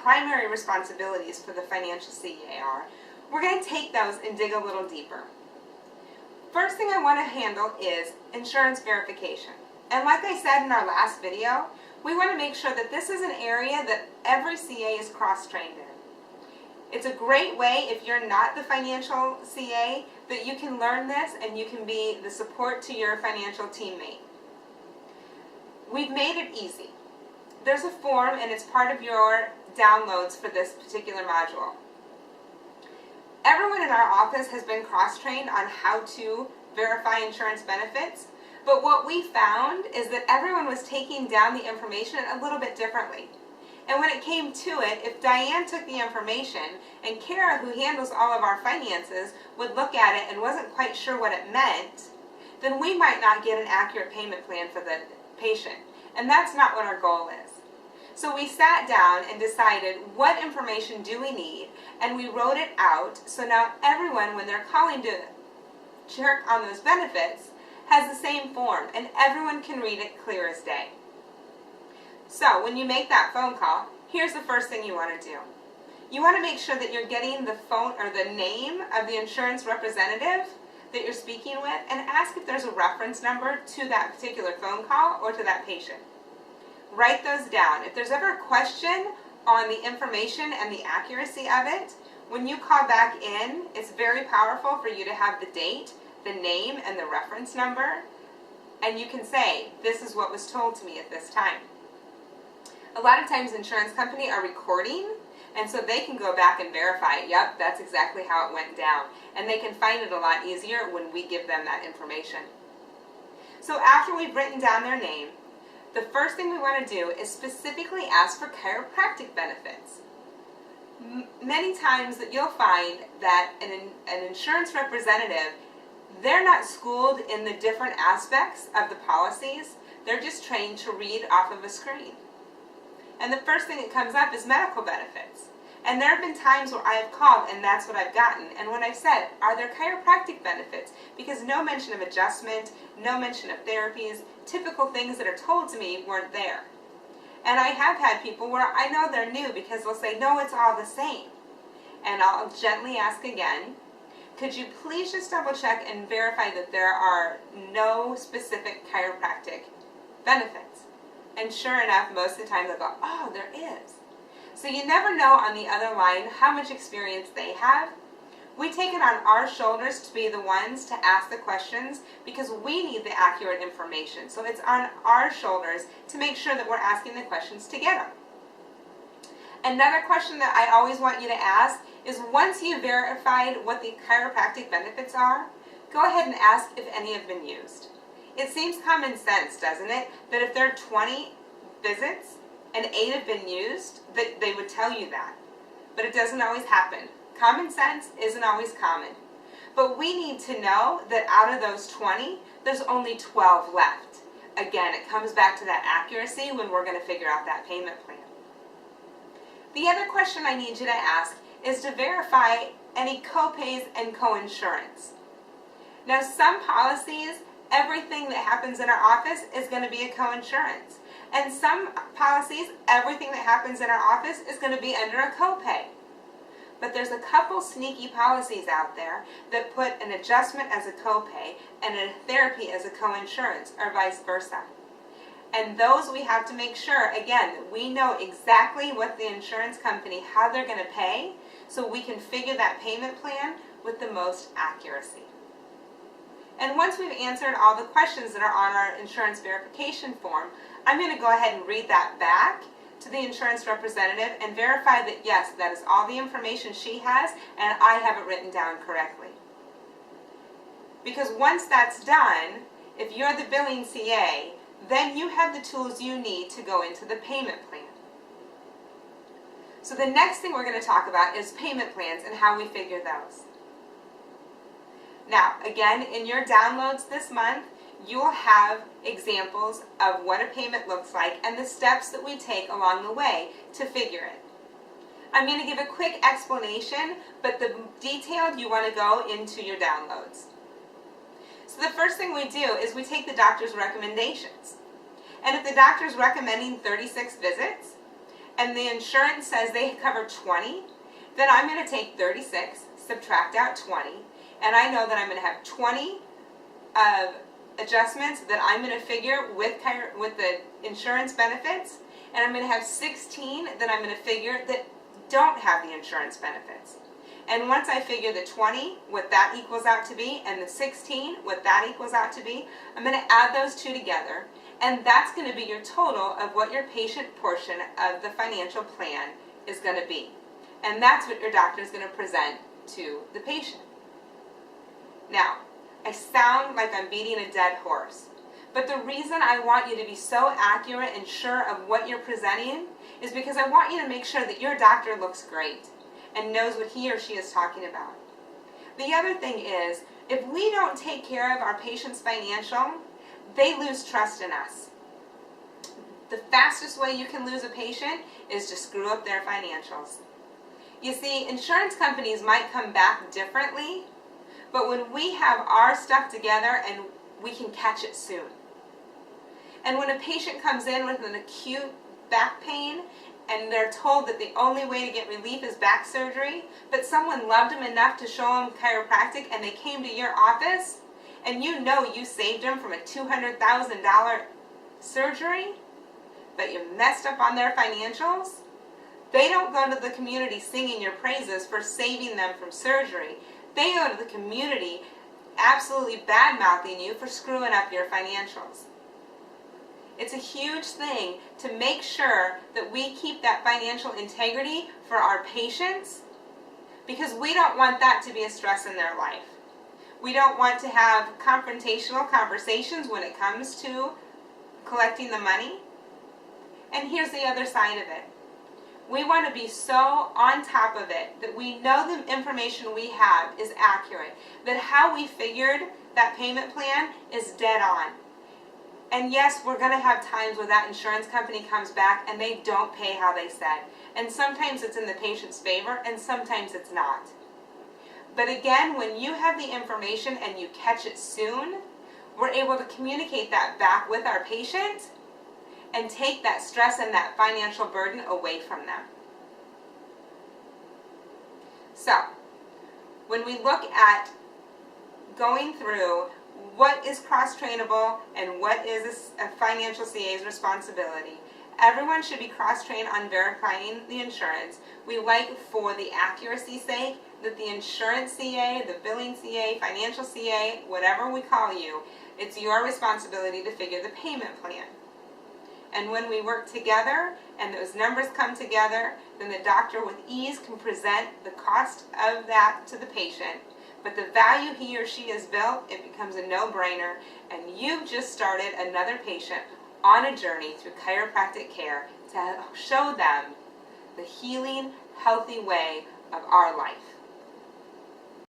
primary responsibilities for the financial CEA are, we're going to take those and dig a little deeper. First thing I want to handle is insurance verification. And like I said in our last video, we want to make sure that this is an area that every CA is cross-trained in. It's a great way, if you're not the financial CA, that you can learn this and you can be the support to your financial teammate. We've made it easy. There's a form and it's part of your downloads for this particular module. Everyone in our office has been cross-trained on how to verify insurance benefits, but what we found is that everyone was taking down the information a little bit differently. And when it came to it, if Diane took the information and Kara, who handles all of our finances, would look at it and wasn't quite sure what it meant, then we might not get an accurate payment plan for the patient. And that's not what our goal is. So we sat down and decided what information do we need, and we wrote it out so now everyone, when they're calling to check on those benefits, has the same form and everyone can read it clear as day. So when you make that phone call, here's the first thing you want to do. You want to make sure that you're getting the phone or the name of the insurance representative that you're speaking with and ask if there's a reference number to that particular phone call or to that patient. Write those down. If there's ever a question on the information and the accuracy of it, when you call back in, it's very powerful for you to have the date, the name, and the reference number, and you can say, this is what was told to me at this time. A lot of times insurance company are recording, and so they can go back and verify, yep, that's exactly how it went down. And they can find it a lot easier when we give them that information. So after we've written down their name, the first thing we want to do is specifically ask for chiropractic benefits. Many times that you'll find that an insurance representative, they're not schooled in the different aspects of the policies. They're just trained to read off of a screen. And the first thing that comes up is medical benefits. And there have been times where I have called and that's what I've gotten. And when I've said, are there chiropractic benefits? Because no mention of adjustment, no mention of therapies, typical things that are told to me weren't there. And I have had people where I know they're new because they'll say, no, it's all the same. And I'll gently ask again, could you please just double check and verify that there are no specific chiropractic benefits? And sure enough, most of the time they'll go, oh, there is. So you never know on the other line how much experience they have. We take it on our shoulders to be the ones to ask the questions because we need the accurate information. So it's on our shoulders to make sure that we're asking the questions to get them. Another question that I always want you to ask is once you've verified what the chiropractic benefits are, go ahead and ask if any have been used. It seems common sense, doesn't it, that if there are 20 visits and 8 have been used, that they would tell you that. But it doesn't always happen. Common sense isn't always common. But we need to know that out of those 20, there's only 12 left. Again, it comes back to that accuracy when we're going to figure out that payment plan. The other question I need you to ask is to verify any co-pays and co-insurance. Now, some policies, everything that happens in our office is going to be a co-insurance. And some policies, everything that happens in our office is going to be under a copay. But there's a couple sneaky policies out there that put an adjustment as a copay and a therapy as a co-insurance, or vice versa. And those we have to make sure, again, that we know exactly what the insurance company, how they're going to pay, so we can figure that payment plan with the most accuracy. And once we've answered all the questions that are on our insurance verification form, I'm going to go ahead and read that back to the insurance representative and verify that yes, that is all the information she has and I have it written down correctly. Because once that's done, if you're the billing CA, then you have the tools you need to go into the payment plan. So the next thing we're going to talk about is payment plans and how we figure those. Now, again, in your downloads this month, you'll have examples of what a payment looks like and the steps that we take along the way to figure it. I'm going to give a quick explanation, but the detailed you want to go into your downloads. So the first thing we do is we take the doctor's recommendations. And if the doctor's recommending 36 visits, and the insurance says they cover 20, then I'm going to take 36, subtract out 20, and I know that I'm going to have 20 adjustments that I'm going to figure with the insurance benefits, and I'm going to have 16 that I'm going to figure that don't have the insurance benefits. And once I figure the 20, what that equals out to be, and the 16, what that equals out to be, I'm going to add those two together, and that's going to be your total of what your patient portion of the financial plan is going to be. And that's what your doctor is going to present to the patient. Now, I sound like I'm beating a dead horse, but the reason I want you to be so accurate and sure of what you're presenting is because I want you to make sure that your doctor looks great and knows what he or she is talking about. The other thing is, if we don't take care of our patient's financial, they lose trust in us. The fastest way you can lose a patient is to screw up their financials. You see, insurance companies might come back differently, but when we have our stuff together and we can catch it soon. And when a patient comes in with an acute back pain and they're told that the only way to get relief is back surgery, but someone loved them enough to show them chiropractic and they came to your office, and you know you saved them from a $200,000 surgery, but you messed up on their financials, they don't go to the community singing your praises for saving them from surgery. They go to the community absolutely bad-mouthing you for screwing up your financials. It's a huge thing to make sure that we keep that financial integrity for our patients, because we don't want that to be a stress in their life. We don't want to have confrontational conversations when it comes to collecting the money. And here's the other side of it. We want to be so on top of it that we know the information we have is accurate, that how we figured that payment plan is dead on. And yes, we're going to have times where that insurance company comes back and they don't pay how they said. And sometimes it's in the patient's favor and sometimes it's not. But again, when you have the information and you catch it soon, we're able to communicate that back with our patient and take that stress and that financial burden away from them. So, when we look at going through what is cross-trainable and what is a financial CA's responsibility, everyone should be cross-trained on verifying the insurance. We like, for the accuracy's sake, that the insurance CA, the billing CA, financial CA, whatever we call you, it's your responsibility to figure the payment plan. And when we work together and those numbers come together, then the doctor with ease can present the cost of that to the patient. But the value he or she has built, it becomes a no-brainer, and you've just started another patient on a journey through chiropractic care to show them the healing, healthy way of our life.